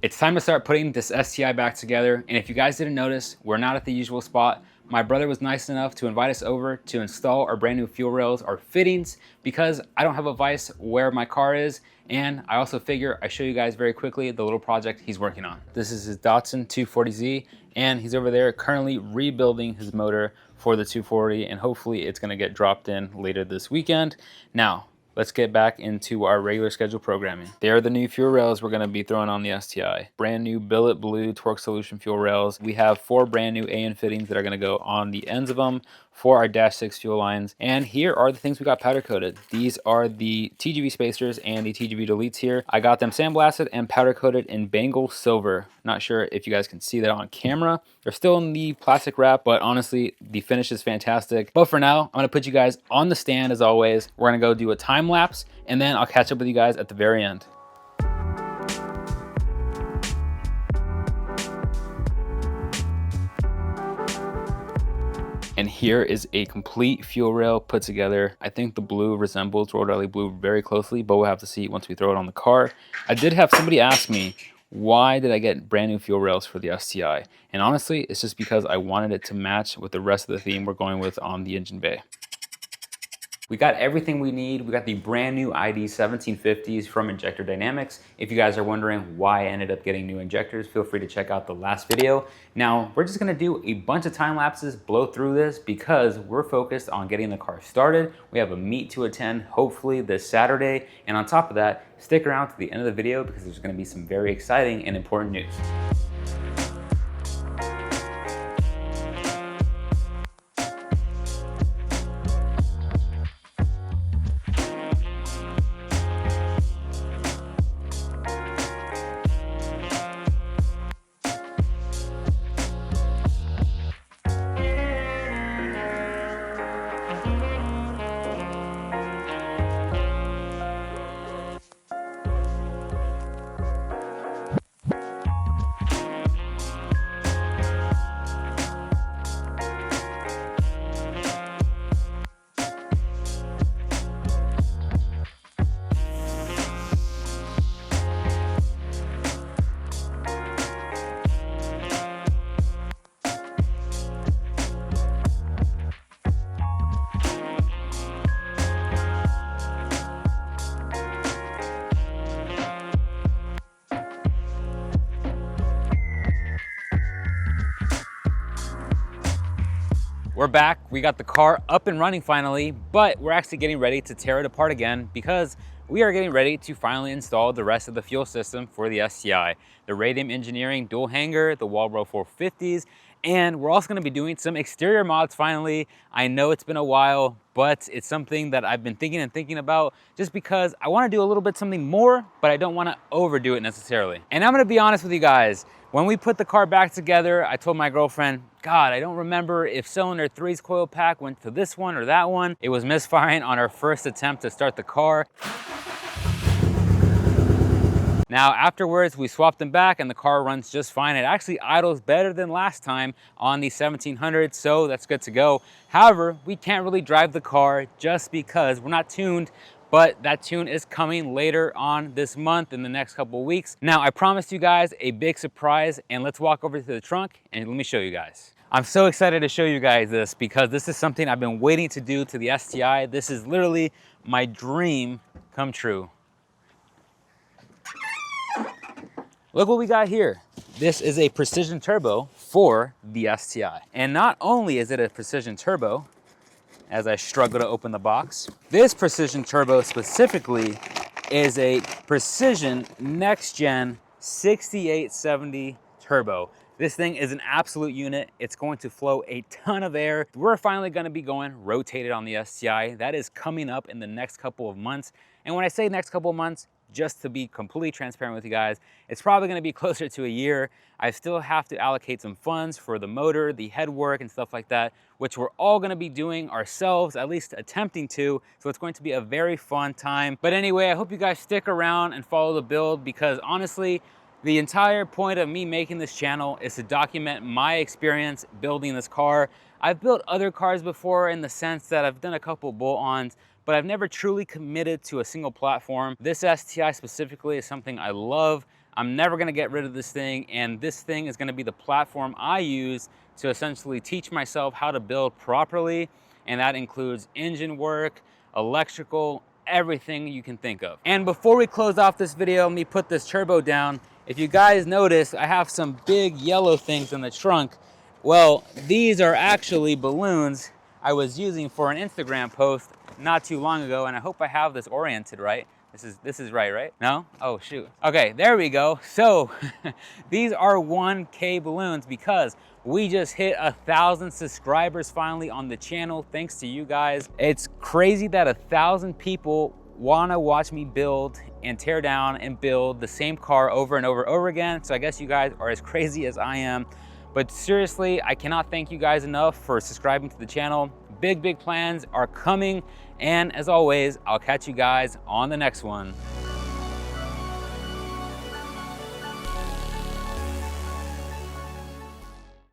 It's time to start putting this STI back together, and if you guys didn't notice, we're not at the usual spot. My brother was nice enough to invite us over to install our brand new fuel rails, our fittings, because I don't have a vise where my car is, and I also figure I show you guys very quickly the little project he's working on. This is his Datsun 240Z, and he's over there currently rebuilding his motor for the 240, and hopefully it's gonna get dropped in later this weekend. Now, let's get back into our regular schedule programming. They are the new fuel rails we're going to be throwing on the STI. Brand new billet blue torque solution fuel rails. We have 4 brand new AN fittings that are going to go on the ends of them for our Dash 6 fuel lines. And here are the things we got powder coated. These are the TGV spacers and the TGV deletes here. I got them sandblasted and powder coated in Bengal silver. Not sure if you guys can see that on camera. They're still in the plastic wrap, but honestly, the finish is fantastic. But for now, I'm gonna put you guys on the stand as always. We're gonna go do a time lapse, and then I'll catch up with you guys at the very end. And here is a complete fuel rail put together. I think the blue resembles Road Rally blue very closely, but we'll have to see once we throw it on the car. I did have somebody ask me, why did I get brand new fuel rails for the STI? And honestly, it's just because I wanted it to match with the rest of the theme we're going with on the engine bay. We got everything we need. We got the brand new ID 1750s from Injector Dynamics. If you guys are wondering why I ended up getting new injectors, feel free to check out the last video. Now, we're just gonna do a bunch of time lapses, blow through this, because we're focused on getting the car started. We have a meet to attend, hopefully this Saturday. And on top of that, stick around to the end of the video because there's gonna be some very exciting and important news. We're back, we got the car up and running finally, but we're actually getting ready to tear it apart again because we are getting ready to finally install the rest of the fuel system for the STI. The Radium Engineering dual hanger, the Walbro 450s, and we're also gonna be doing some exterior mods finally. I know it's been a while, but it's something that I've been thinking about just because I wanna do a little bit something more, but I don't wanna overdo it necessarily. And I'm gonna be honest with you guys, when we put the car back together, I told my girlfriend, God, I don't remember if cylinder 3's coil pack went to this one or that one. It was misfiring on our first attempt to start the car. Now, afterwards, we swapped them back and the car runs just fine. It actually idles better than last time on the 1700, so that's good to go. However, we can't really drive the car just because we're not tuned, but that tune is coming later on this month in the next couple of weeks. Now, I promised you guys a big surprise, and let's walk over to the trunk and let me show you guys. I'm so excited to show you guys this because this is something I've been waiting to do to the STI. This is literally my dream come true. Look what we got here. This is a precision turbo for the STI. And not only is it a precision turbo, as I struggle to open the box, this precision turbo specifically is a precision next gen 6870 turbo. This thing is an absolute unit. It's going to flow a ton of air. We're finally gonna be going rotated on the STI. That is coming up in the next couple of months. And when I say next couple of months, just to be completely transparent with you guys, it's probably gonna be closer to a year. I still have to allocate some funds for the motor, the headwork and stuff like that, which we're all gonna be doing ourselves, at least attempting to. So it's going to be a very fun time. But anyway, I hope you guys stick around and follow the build because honestly, the entire point of me making this channel is to document my experience building this car. I've built other cars before in the sense that I've done a couple bolt-ons, but I've never truly committed to a single platform. This STI specifically is something I love. I'm never gonna get rid of this thing, and this thing is gonna be the platform I use to essentially teach myself how to build properly, and that includes engine work, electrical, everything you can think of. And before we close off this video, let me put this turbo down. If you guys notice, I have some big yellow things in the trunk. Well, these are actually balloons I was using for an Instagram post not too long ago, and I hope I have this oriented right. This is right? No? Oh, shoot. Okay, there we go. So these are 1K balloons because we just hit 1,000 subscribers finally on the channel, thanks to you guys. It's crazy that 1,000 people wanna watch me build and tear down and build the same car over and over again. So I guess you guys are as crazy as I am. But seriously, I cannot thank you guys enough for subscribing to the channel. Big plans are coming. And as always, I'll catch you guys on the next one.